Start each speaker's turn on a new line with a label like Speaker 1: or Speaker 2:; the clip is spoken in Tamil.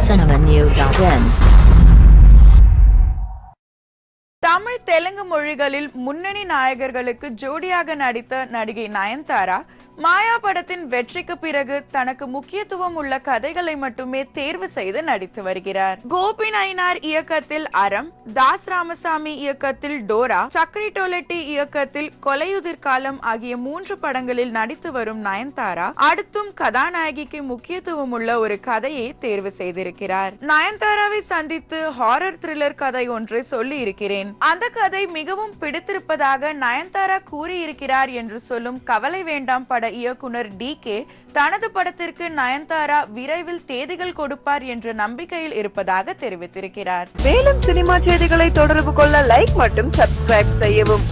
Speaker 1: cinemanew.in.
Speaker 2: தமிழ் தெலுங்கு மொழிகளில் முன்னணி நாயகர்களுக்கு ஜோடியாக நடித்த நடிகை நயன்தாரா மாயா படத்தின் வெற்றிக்கு பிறகு தனக்கு முக்கியத்துவம் உள்ள கதைகளை மட்டுமே தேர்வு செய்து நடித்து வருகிறார். கோபி நயினார் இயக்கத்தில் அறம், தாஸ் ராமசாமி இயக்கத்தில் டோரா, சக்கரி டோலட்டி இயக்கத்தில் கொலையுதிர் காலம் ஆகிய 3 படங்களில் நடித்து வரும் நயன்தாரா அடுத்தும் கதாநாயகிக்கு முக்கியத்துவம் உள்ள ஒரு கதையை தேர்வு செய்திருக்கிறார். நயன்தாராவை சந்தித்து ஹாரர் த்ரில்லர் கதை ஒன்றை சொல்லி இருக்கிறேன். அந்த கதை மிகவும் பிடித்திருப்பதாக நயன்தாரா கூறியிருக்கிறார் என்று சொல்லும் கவலை வேண்டாம் பட இயக்குனர் DK தனது படத்திற்கு நயன்தாரா விரைவில் தேதிகள் கொடுப்பார் என்ற நம்பிக்கையில் இருப்பதாக தெரிவித்திருக்கிறார்.
Speaker 3: மேலும் சினிமா செய்திகளை தொடர்பு கொள்ள லைக் மற்றும் சப்ஸ்கிரைப் செய்யவும்.